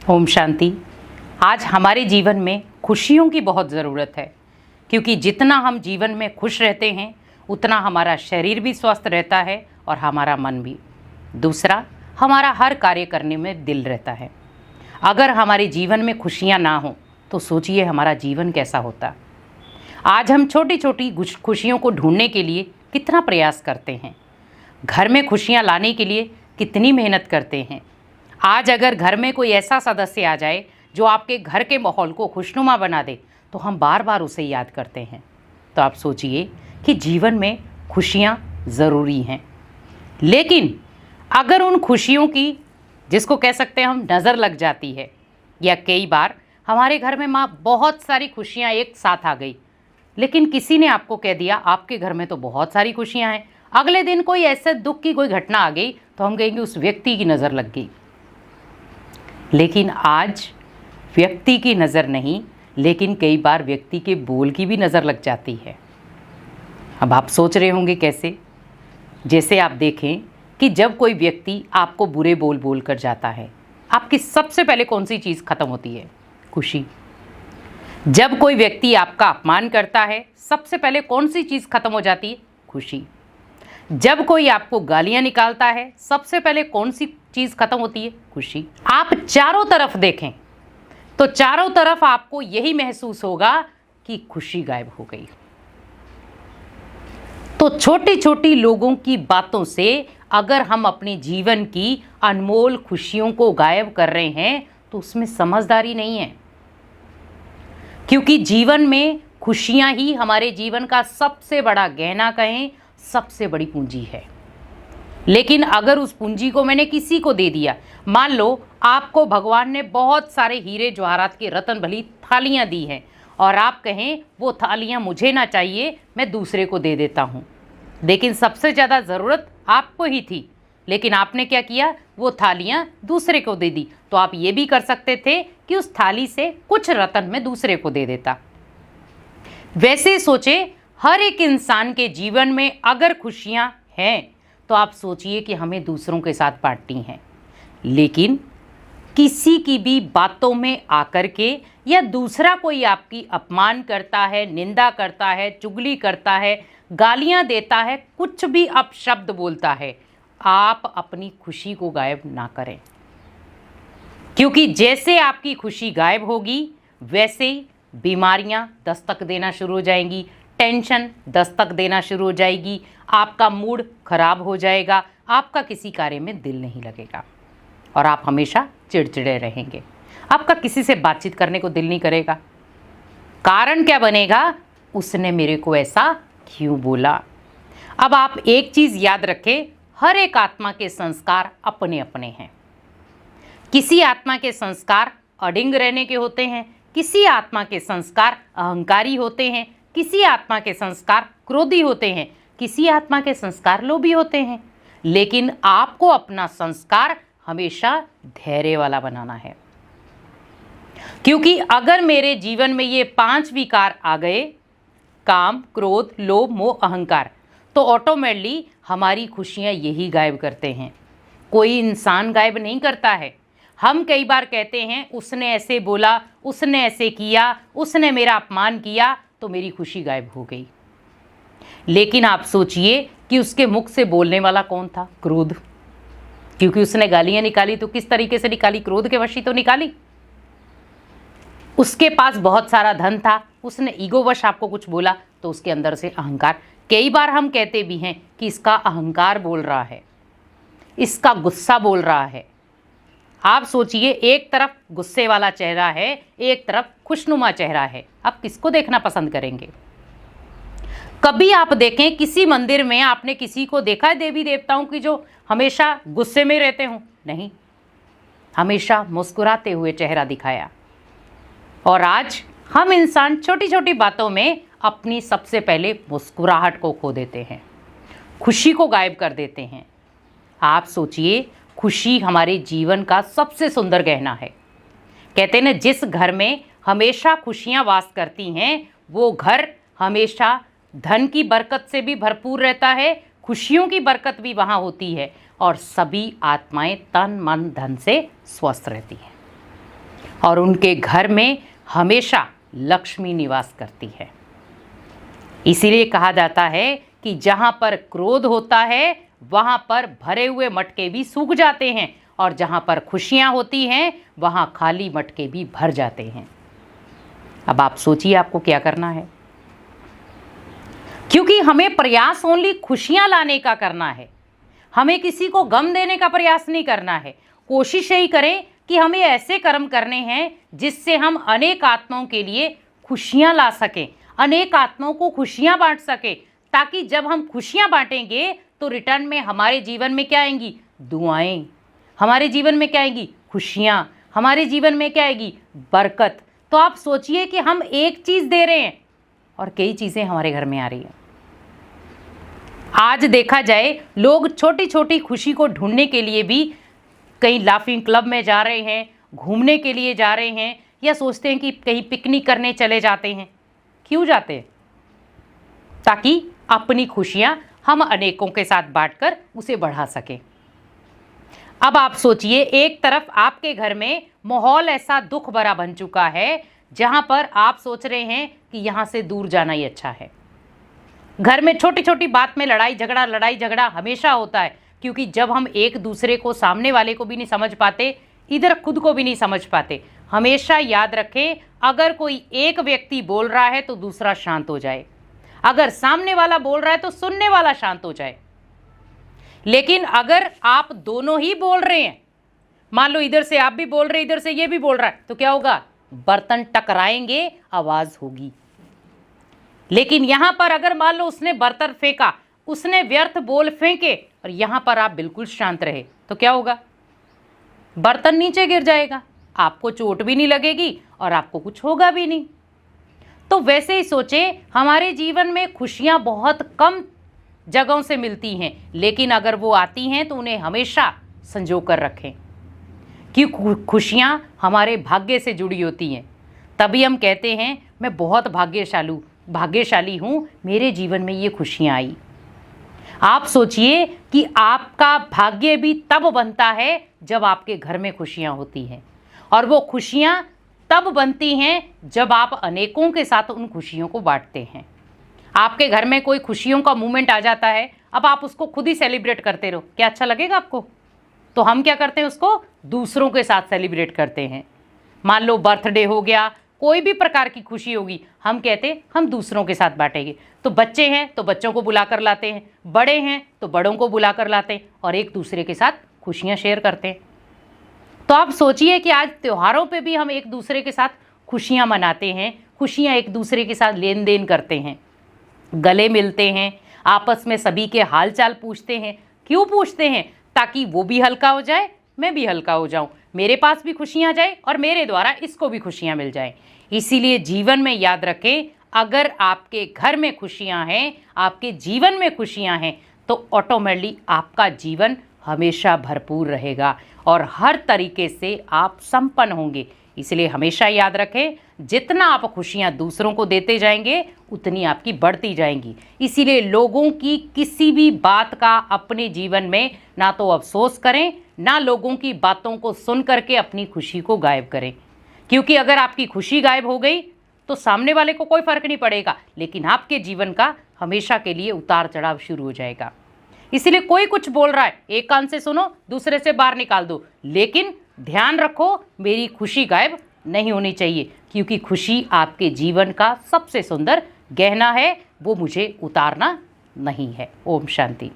ओम शांति। आज हमारे जीवन में खुशियों की बहुत ज़रूरत है, क्योंकि जितना हम जीवन में खुश रहते हैं उतना हमारा शरीर भी स्वस्थ रहता है और हमारा मन भी। दूसरा, हमारा हर कार्य करने में दिल रहता है। अगर हमारे जीवन में खुशियाँ ना हो तो सोचिए हमारा जीवन कैसा होता। आज हम छोटी छोटी खुशियों को ढूंढने के लिए कितना प्रयास करते हैं, घर में खुशियाँ लाने के लिए कितनी मेहनत करते हैं। आज अगर घर में कोई ऐसा सदस्य आ जाए जो आपके घर के माहौल को खुशनुमा बना दे तो हम बार बार उसे याद करते हैं। तो आप सोचिए कि जीवन में खुशियाँ ज़रूरी हैं, लेकिन अगर उन खुशियों की, जिसको कह सकते हैं हम, नज़र लग जाती है, या कई बार हमारे घर में माँ बहुत सारी खुशियाँ एक साथ आ गई, लेकिन किसी ने आपको कह दिया आपके घर में तो बहुत सारी खुशियाँ हैं, अगले दिन कोई ऐसे दुख की कोई घटना आ गई तो हम कहेंगे उस व्यक्ति की नज़र लग गई। लेकिन आज व्यक्ति की नज़र नहीं, लेकिन कई बार व्यक्ति के बोल की भी नज़र लग जाती है। अब आप सोच रहे होंगे कैसे। जैसे आप देखें कि जब कोई व्यक्ति आपको बुरे बोल बोल कर जाता है, आपकी सबसे पहले कौन सी चीज़ खत्म होती है? खुशी। जब कोई व्यक्ति आपका अपमान करता है, सबसे पहले कौन सी चीज़ खत्म हो जाती है? खुशी। जब कोई आपको गालियां निकालता है, सबसे पहले कौन सी चीज़ खत्म होती है? खुशी। आप चारों तरफ देखें तो चारों तरफ आपको यही महसूस होगा कि खुशी गायब हो गई। तो छोटी छोटी लोगों की बातों से अगर हम अपने जीवन की अनमोल खुशियों को गायब कर रहे हैं तो उसमें समझदारी नहीं है, क्योंकि जीवन में खुशियां ही हमारे जीवन का सबसे बड़ा गहना कहें, सबसे बड़ी पूंजी है। लेकिन अगर उस पूंजी को मैंने किसी को दे दिया, मान लो आपको भगवान ने बहुत सारे हीरे जवाहरात की रत्न भली थालियां दी हैं और आप कहें वो थालियां मुझे ना चाहिए, मैं दूसरे को दे देता हूं, लेकिन सबसे ज़्यादा ज़रूरत आपको ही थी, लेकिन आपने क्या किया? वो थालियां दूसरे को दे दी। तो आप ये भी कर सकते थे कि उस थाली से कुछ रत्न मैं दूसरे को दे देता। वैसे सोचे, हर एक इंसान के जीवन में अगर खुशियां हैं तो आप सोचिए कि हमें दूसरों के साथ बांटनी है। लेकिन किसी की भी बातों में आकर के, या दूसरा कोई आपकी अपमान करता है, निंदा करता है, चुगली करता है, गालियां देता है, कुछ भी अपशब्द बोलता है, आप अपनी खुशी को गायब ना करें, क्योंकि जैसे आपकी खुशी गायब होगी वैसे ही बीमारियां दस्तक देना शुरू हो जाएंगी, टेंशन दस्तक देना शुरू हो जाएगी, आपका मूड खराब हो जाएगा, आपका किसी कार्य में दिल नहीं लगेगा और आप हमेशा चिड़चिड़े रहेंगे। आपका किसी से बातचीत करने को दिल नहीं करेगा। कारण क्या बनेगा? उसने मेरे को ऐसा क्यों बोला। अब आप एक चीज़ याद रखें, हर एक आत्मा के संस्कार अपने अपने हैं। किसी आत्मा के संस्कार अडिंग रहने के होते हैं, किसी आत्मा के संस्कार अहंकारी होते हैं, किसी आत्मा के संस्कार क्रोधी होते हैं, किसी आत्मा के संस्कार लोभी होते हैं। लेकिन आपको अपना संस्कार हमेशा धैर्य वाला बनाना है, क्योंकि अगर मेरे जीवन में ये 5 विकार आ गए, काम, क्रोध, लोभ, मोह, अहंकार, तो ऑटोमेटिकली हमारी खुशियां यही गायब करते हैं। कोई इंसान गायब नहीं करता है। हम कई बार कहते हैं उसने ऐसे बोला, उसने ऐसे किया, उसने मेरा अपमान किया तो मेरी खुशी गायब हो गई। लेकिन आप सोचिए कि उसके मुख से बोलने वाला कौन था? क्रोध। क्योंकि उसने गालियां निकाली तो किस तरीके से निकाली? क्रोध के वश ही तो निकाली। उसके पास बहुत सारा धन था, उसने ईगोवश आपको कुछ बोला तो उसके अंदर से अहंकार। कई बार हम कहते भी हैं कि इसका अहंकार बोल रहा है, इसका गुस्सा बोल रहा है। आप सोचिए, एक तरफ गुस्से वाला चेहरा है, एक तरफ खुशनुमा चेहरा है, आप किसको देखना पसंद करेंगे? कभी आप देखें किसी मंदिर में आपने किसी को देखा है देवी देवताओं की जो हमेशा गुस्से में रहते हों? नहीं, हमेशा मुस्कुराते हुए चेहरा दिखाया। और आज हम इंसान छोटी छोटी बातों में अपनी सबसे पहले मुस्कुराहट को खो देते हैं, खुशी को गायब कर देते हैं। आप सोचिए, खुशी हमारे जीवन का सबसे सुंदर गहना है। कहते हैं ना, जिस घर में हमेशा खुशियां वास करती हैं वो घर हमेशा धन की बरकत से भी भरपूर रहता है, खुशियों की बरकत भी वहाँ होती है और सभी आत्माएं तन मन धन से स्वस्थ रहती हैं। और उनके घर में हमेशा लक्ष्मी निवास करती है। इसीलिए कहा जाता है कि जहां पर क्रोध होता है वहां पर भरे हुए मटके भी सूख जाते हैं, और जहां पर खुशियां होती हैं वहां खाली मटके भी भर जाते हैं। अब आप सोचिए आपको क्या करना है, क्योंकि हमें प्रयास ओनली खुशियां लाने का करना है, हमें किसी को गम देने का प्रयास नहीं करना है। कोशिश यही करें कि हमें ऐसे कर्म करने हैं जिससे हम अनेक आत्माओं के लिए खुशियां ला सकें, अनेक आत्माओं को खुशियां बांट सके, ताकि जब हम खुशियां बांटेंगे तो रिटर्न में हमारे जीवन में क्या आएंगी? दुआएं। हमारे जीवन में क्या आएगी? खुशियां। हमारे जीवन में क्या आएगी? बरकत। तो आप सोचिए कि हम एक चीज दे रहे हैं और कई चीजें हमारे घर में आ रही हैं। आज देखा जाए लोग छोटी छोटी खुशी को ढूंढने के लिए भी कहीं लाफिंग क्लब में जा रहे हैं, घूमने के लिए जा रहे हैं, या सोचते हैं कि कहीं पिकनिक करने चले जाते हैं। क्यों जाते हैं? ताकि अपनी खुशियां हम अनेकों के साथ बांटकर उसे बढ़ा सकें। अब आप सोचिए, एक तरफ आपके घर में माहौल ऐसा दुख भरा बन चुका है जहां पर आप सोच रहे हैं कि यहां से दूर जाना ही अच्छा है। घर में छोटी छोटी बात में लड़ाई झगड़ा हमेशा होता है, क्योंकि जब हम एक दूसरे को, सामने वाले को भी नहीं समझ पाते, इधर खुद को भी नहीं समझ पाते। हमेशा याद रखें, अगर कोई एक व्यक्ति बोल रहा है तो दूसरा शांत हो जाए, अगर सामने वाला बोल रहा है तो सुनने वाला शांत हो जाए। लेकिन अगर आप दोनों ही बोल रहे हैं, मान लो इधर से आप भी बोल रहे हैं, इधर से ये भी बोल रहा है, तो क्या होगा? बर्तन टकराएंगे, आवाज होगी। लेकिन यहां पर अगर मान लो उसने बर्तन फेंका, उसने व्यर्थ बोल फेंके, और यहां पर आप बिल्कुल शांत रहे, तो क्या होगा? बर्तन नीचे गिर जाएगा, आपको चोट भी नहीं लगेगी और आपको कुछ होगा भी नहीं। तो वैसे ही सोचें, हमारे जीवन में खुशियां बहुत कम जगहों से मिलती हैं, लेकिन अगर वो आती हैं तो उन्हें हमेशा संजो कर रखें, क्योंकि खुशियां हमारे भाग्य से जुड़ी होती हैं। तभी हम कहते हैं मैं बहुत भाग्यशाली हूँ, मेरे जीवन में ये खुशियां आई। आप सोचिए कि आपका भाग्य भी तब बनता है जब आपके घर में खुशियां होती हैं, और वो खुशियां तब बनती हैं जब आप अनेकों के साथ उन खुशियों को बांटते हैं। आपके घर में कोई खुशियों का मूवमेंट आ जाता है, अब आप उसको खुद ही सेलिब्रेट करते रहो, क्या अच्छा लगेगा आपको? तो हम क्या करते हैं, उसको दूसरों के साथ सेलिब्रेट करते हैं। मान लो बर्थडे हो गया, कोई भी प्रकार की खुशी होगी, हम कहते हैं हम दूसरों के साथ बांटेंगे। तो बच्चे हैं तो बच्चों को बुलाकर लाते हैं, बड़े हैं तो बड़ों को बुलाकर लाते हैं, और एक दूसरे के साथ खुशियां शेयर करते हैं। तो आप सोचिए कि आज त्योहारों पे भी हम एक दूसरे के साथ खुशियां मनाते हैं, खुशियां एक दूसरे के साथ लेन देन करते हैं, गले मिलते हैं, आपस में सभी के हाल चाल पूछते हैं। क्यों पूछते हैं? ताकि वो भी हल्का हो जाए, मैं भी हल्का हो जाऊं, मेरे पास भी खुशियां जाए और मेरे द्वारा इसको भी खुशियां मिल जाएं। इसीलिए जीवन में याद रखें, अगर आपके घर में खुशियां हैं, आपके जीवन में खुशियां हैं, तो ऑटोमेटिकली आपका जीवन हमेशा भरपूर रहेगा और हर तरीके से आप संपन्न होंगे। इसलिए हमेशा याद रखें, जितना आप खुशियां दूसरों को देते जाएंगे उतनी आपकी बढ़ती जाएंगी। इसीलिए लोगों की किसी भी बात का अपने जीवन में ना तो अफसोस करें, ना लोगों की बातों को सुन करके अपनी खुशी को गायब करें, क्योंकि अगर आपकी खुशी गायब हो गई तो सामने वाले को कोई फर्क नहीं पड़ेगा, लेकिन आपके जीवन का हमेशा के लिए उतार चढ़ाव शुरू हो जाएगा। इसीलिए कोई कुछ बोल रहा है, एक कान से सुनो, दूसरे से बाहर निकाल दो, लेकिन ध्यान रखो मेरी खुशी गायब नहीं होनी चाहिए, क्योंकि खुशी आपके जीवन का सबसे सुंदर गहना है, वो मुझे उतारना नहीं है। ओम शांति।